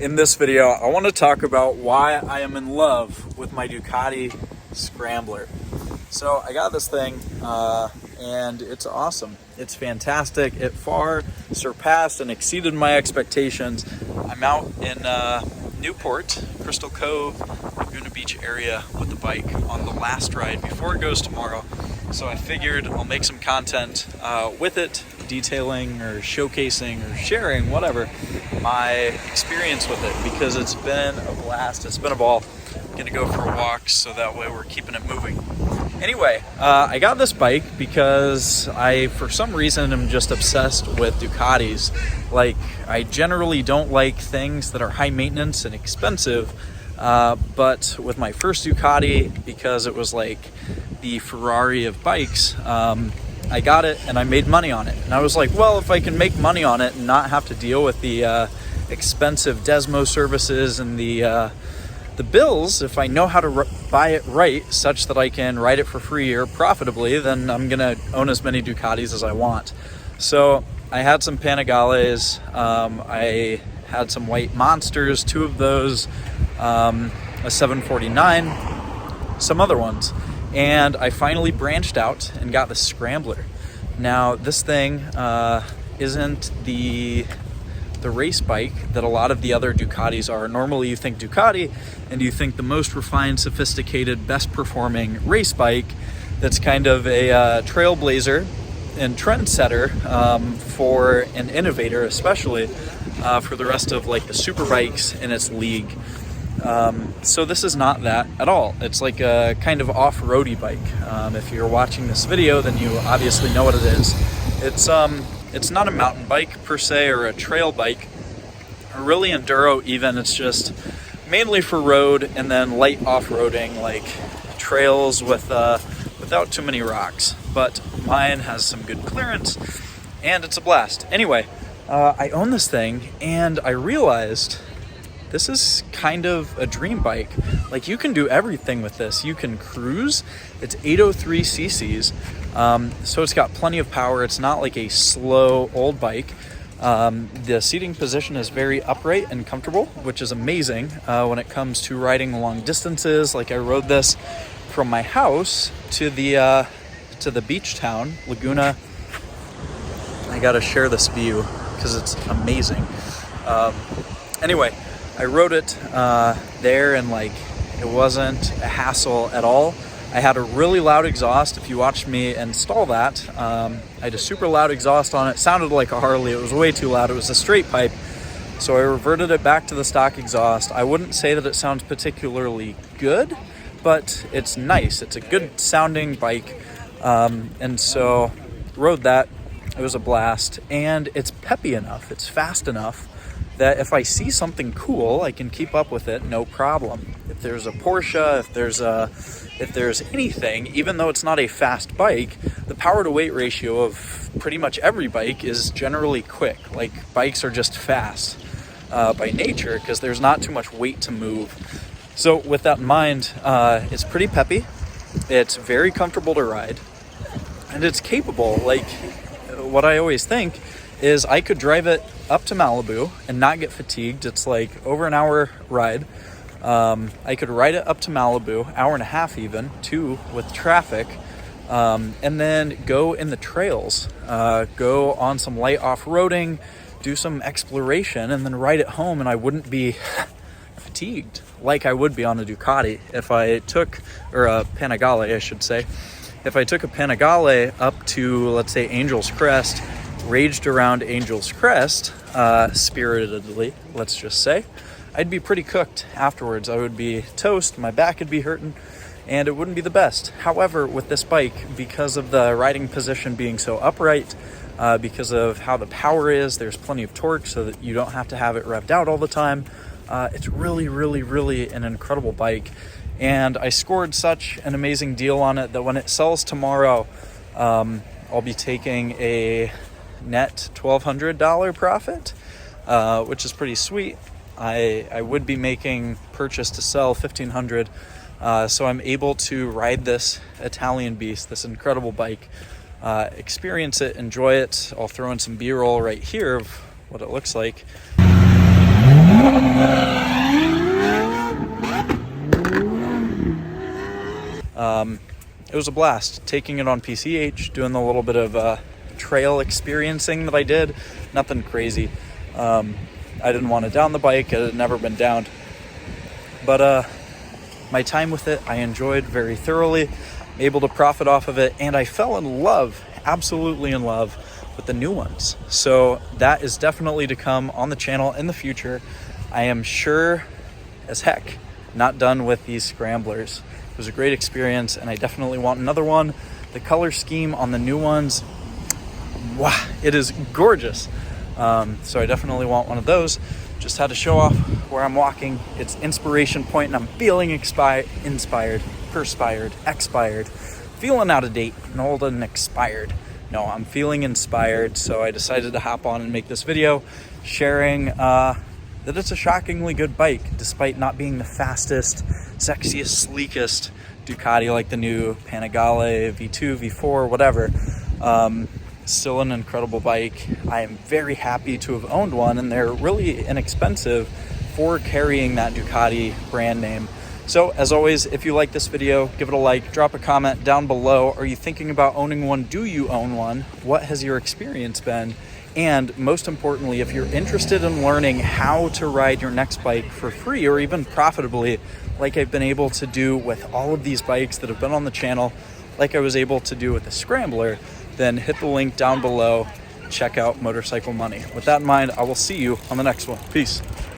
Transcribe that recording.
In this video, I want to talk about why I am in love with my Ducati Scrambler. So I got this thing and it's awesome. It's fantastic. It far surpassed and exceeded my expectations. I'm out in Newport, Crystal Cove, Laguna Beach area with the bike on the last ride before it goes tomorrow. So I figured I'll make some content with it, detailing or showcasing or sharing, whatever, my experience with it, because it's been a blast. It's been a ball. I'm gonna go for walks so that way we're keeping it moving. Anyway, I got this bike because I, for some reason, am just obsessed with Ducatis. Like, I generally don't like things that are high maintenance and expensive, but with my first Ducati, because it was like the Ferrari of bikes, I got it and I made money on it. And I was like, well, if I can make money on it and not have to deal with the expensive Desmo services and the bills, if I know how to buy it right such that I can ride it for free or profitably, then I'm gonna own as many Ducatis as I want. So I had some Panigales, I had some white monsters, two of those, a 749, some other ones. And I finally branched out and got the Scrambler. Now, this thing isn't the race bike that a lot of the other Ducatis are. Normally you think Ducati and you think the most refined, sophisticated, best performing race bike that's kind of a trailblazer and trendsetter for an innovator, especially for the rest of like the super bikes in its league. So this is not that at all. It's like a kind of off-roady bike. If you're watching this video, then you obviously know what it is. It's not a mountain bike per se or a trail bike, or really enduro even. It's just mainly for road and then light off-roading, like trails with without too many rocks. But mine has some good clearance and it's a blast. Anyway, I own this thing and I realized this is kind of a dream bike. Like, you can do everything with this. You can cruise. It's 803 cc's, so it's got plenty of power. It's not like a slow old bike. The seating position is very upright and comfortable, which is amazing when it comes to riding long distances. Like, I rode this from my house to the beach town, Laguna. I gotta share this view because it's amazing. Anyway, I rode it there and like it wasn't a hassle at all. I had a really loud exhaust. If you watched me install that, I had a super loud exhaust on it. It sounded like a Harley. It was way too loud. It was a straight pipe. So I reverted it back to the stock exhaust. I wouldn't say that it sounds particularly good, but it's nice. It's a good sounding bike. And so rode that. It was a blast. And it's peppy enough. It's fast enough that if I see something cool, I can keep up with it, no problem. If there's a Porsche, if there's anything, even though it's not a fast bike, the power to weight ratio of pretty much every bike is generally quick. Like, bikes are just fast by nature because there's not too much weight to move. So with that in mind, it's pretty peppy, it's very comfortable to ride, and it's capable. Like, what I always think is I could drive it up to Malibu and not get fatigued. It's like over an hour ride. I could ride it up to Malibu, hour and a half even, 2 with traffic, and then go in the trails, go on some light off-roading, do some exploration, and then ride it home, and I wouldn't be fatigued like I would be on a Ducati if I took, or a Panigale, I should say. If I took a Panigale up to, let's say, Angel's Crest, raged around Angel's Crest, spiritedly, let's just say, I'd be pretty cooked afterwards. I would be toast, my back would be hurting, and it wouldn't be the best. However, with this bike, because of the riding position being so upright, because of how the power is, there's plenty of torque so that you don't have to have it revved out all the time. It's really, really, really an incredible bike. And I scored such an amazing deal on it that when it sells tomorrow, I'll be taking a net $1,200 profit, which is pretty sweet. I would be making purchase to sell $1,500, so I'm able to ride this Italian beast, this incredible bike, experience it, enjoy it. I'll throw in some B-roll right here of what it looks like. It was a blast taking it on PCH, doing the little bit of trail experiencing that I did. Nothing crazy. I didn't want to down the bike. It had never been downed. But my time with it, I enjoyed very thoroughly, able to profit off of it, and I fell in love, absolutely in love, with the new ones. So that is definitely to come on the channel in the future. I am sure as heck not done with these Scramblers. It was a great experience, and I definitely want another one. The color scheme on the new ones, wow, it is gorgeous. So I definitely want one of those. Just had to show off where I'm walking. It's inspiration point, and I'm feeling inspired, perspired, expired, feeling out of date, and old and expired. No, I'm feeling inspired, so I decided to hop on and make this video sharing that it's a shockingly good bike, despite not being the fastest, sexiest, sleekest Ducati like the new Panigale V2, V4, whatever. Still an incredible bike. I am very happy to have owned one, and they're really inexpensive for carrying that Ducati brand name. So as always, if you like this video, give it a like, drop a comment down below. Are you thinking about owning one? Do you own one? What has your experience been? And most importantly, if you're interested in learning how to ride your next bike for free or even profitably, like I've been able to do with all of these bikes that have been on the channel, like I was able to do with the Scrambler, then hit the link down below. Check out Motorcycle Money. With that in mind, I will see you on the next one. Peace.